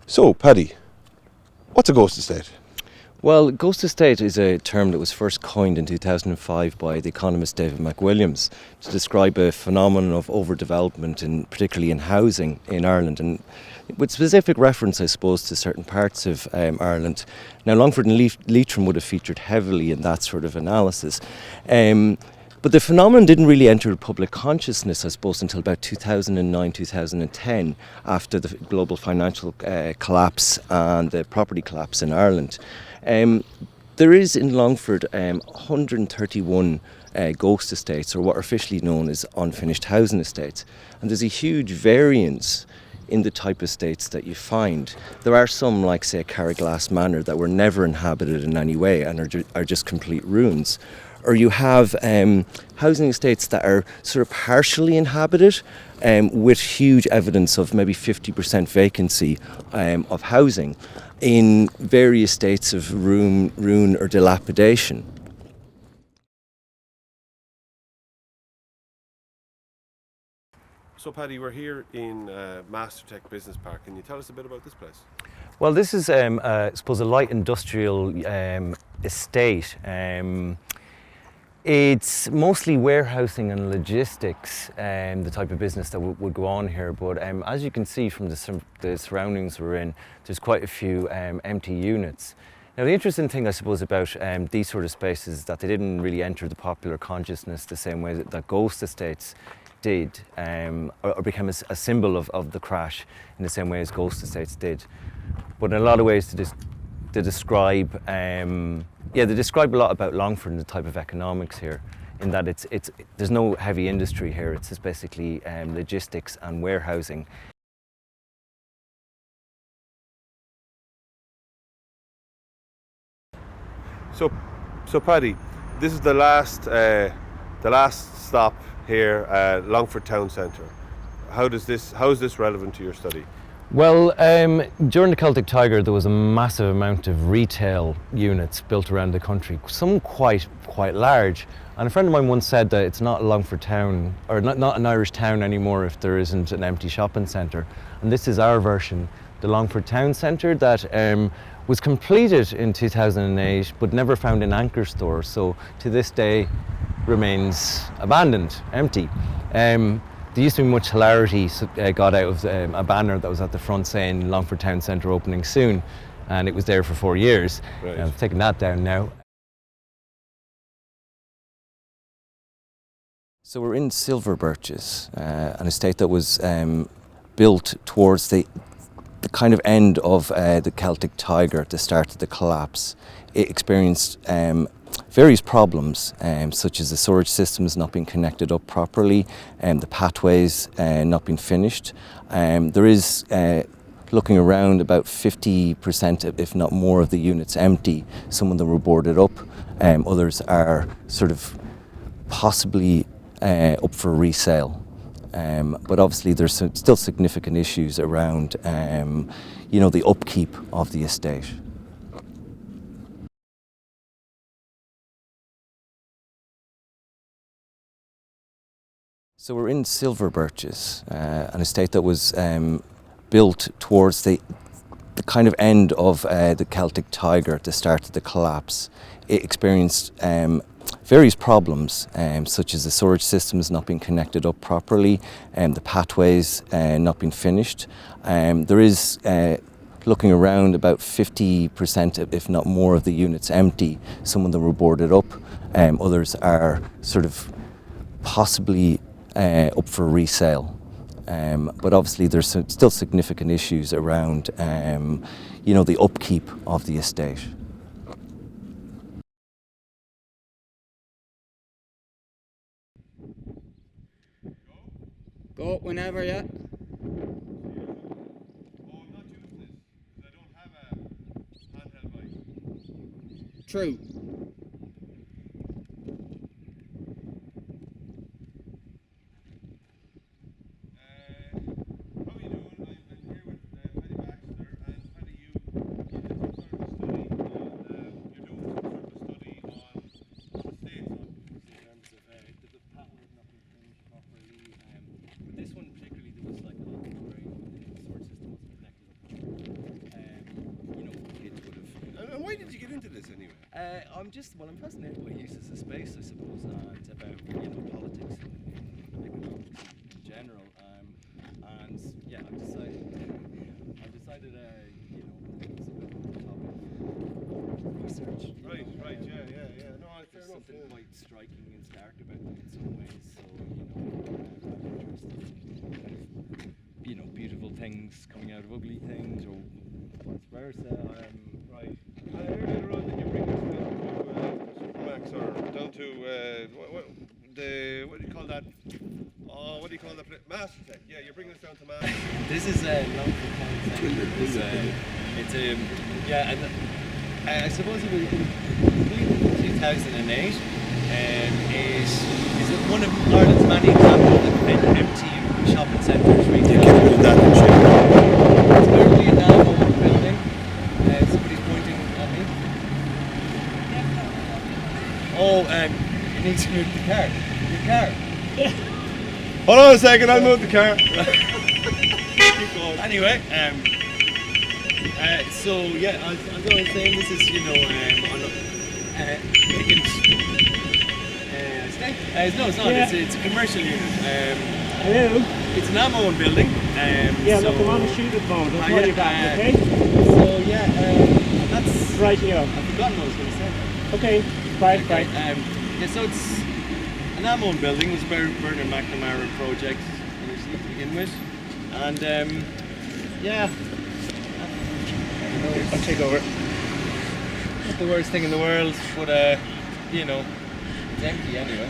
So, Paddy, what's a ghost estate? Well, ghost estate is a term that was first coined in 2005 by the economist David McWilliams to describe a phenomenon of overdevelopment, particularly in housing in Ireland, and with specific reference, I suppose, to certain parts of Ireland. Now, Longford and Leitrim would have featured heavily in that sort of analysis. But the phenomenon didn't really enter public consciousness, I suppose, until about 2009, 2010, after the global financial collapse and the property collapse in Ireland. There is in Longford 131 ghost estates, or what are officially known as unfinished housing estates. And there's a huge variance in the type of estates that you find. There are some, like, say, Carriglass Manor, that were never inhabited in any way and are just complete ruins. Or you have housing estates that are sort of partially inhabited with huge evidence of maybe 50% vacancy of housing in various states of ruin or dilapidation. So, Paddy, we're here in Mastertech Business Park. Can you tell us a bit about this place? Well, this is, I suppose, a light industrial estate. It's mostly warehousing and logistics, the type of business that would go on here. But as you can see from the surroundings we're in, there's quite a few empty units. Now, the interesting thing, I suppose, about these sort of spaces is that they didn't really enter the popular consciousness the same way that ghost estates did, or became a symbol of the crash in the same way as ghost estates did. But in a lot of ways, they describe a lot about Longford and the type of economics here, in that there's no heavy industry here. It's just basically logistics and warehousing. So, Paddy, this is the last stop here at Longford Town Centre. How is this relevant to your study? Well, during the Celtic Tiger, there was a massive amount of retail units built around the country, some quite large. And a friend of mine once said that it's not Longford Town, or not an Irish town anymore, if there isn't an empty shopping centre. And this is our version, the Longford Town Centre, that was completed in 2008, but never found an anchor store. So to this day, remains abandoned, empty. There used to be much hilarity got out of a banner that was at the front saying Longford Town Centre opening soon, and it was there for 4 years. Right. I've taken that down now. So we're in Silver Birches, an estate that was built towards the kind of end of the Celtic Tiger at the start of the collapse. It experienced various problems, such as the storage systems not being connected up properly and the pathways not being finished. There is, looking around, about 50%, if not more, of the units empty. Some of them were boarded up, others are sort of possibly up for resale. But obviously there's still significant issues around the upkeep of the estate. So we're in Silver Birches, an estate that was built towards the kind of end of the Celtic Tiger at the start of the collapse. It experienced various problems, such as the storage systems not being connected up properly and the pathways not being finished. There is, looking around, about 50%, if not more, of the units empty. Some of them were boarded up, others are sort of possibly up for resale. But obviously there's still significant issues around the upkeep of the estate. Go whenever, yeah. Oh, I'm not using this because I don't have a handheld mic. True. How are you doing? I'm here with Paddy Baxter, and Paddy, you did some sort of a study, and you're doing some sort of a study on estates. In terms of the pathways not being finished properly. With this one particularly, there was like a lot of worry. The storage system wasn't connected up properly. I'm fascinated by uses of space, I suppose, and about politics and economics in general. And yeah, I've decided, it's a topic of research. Right, yeah. No, fair There's enough. something Yeah. quite striking and stark about them in some ways. So I'm interested in beautiful things coming out of ugly things, or vice versa. Right. I heard later on that you bring us down to Supermax or down to what do you call that? Oh, what do you call that? Mastertech. Yeah, you're bringing us down to Mastertech. This is a Longford Town Centre. And I suppose it was in 2008. Is it one of Ireland's many examples of empty shopping centres, retail? Get rid of that and shit. It's currently a Navo building. Somebody's pointing at me. Oh, you need to move the car. Your car. Hold on a second, I'll move the car. Anyway, so yeah, as I was saying, this is vacant estate. No, it's not. Yeah. It's a commercial unit. Hello. It's an Ammo building. Yeah, so, look, I'm on the shoot at the moment. I'll call yeah, you back, okay? So yeah, that's Right, yeah. I've forgotten what I was going to say. Okay, bye, bye. Yeah, so it's an Ammo building. It was a Bernard McNamara project initially to begin with, and yeah. I'll take over. Not the worst thing in the world, but it's empty anyway.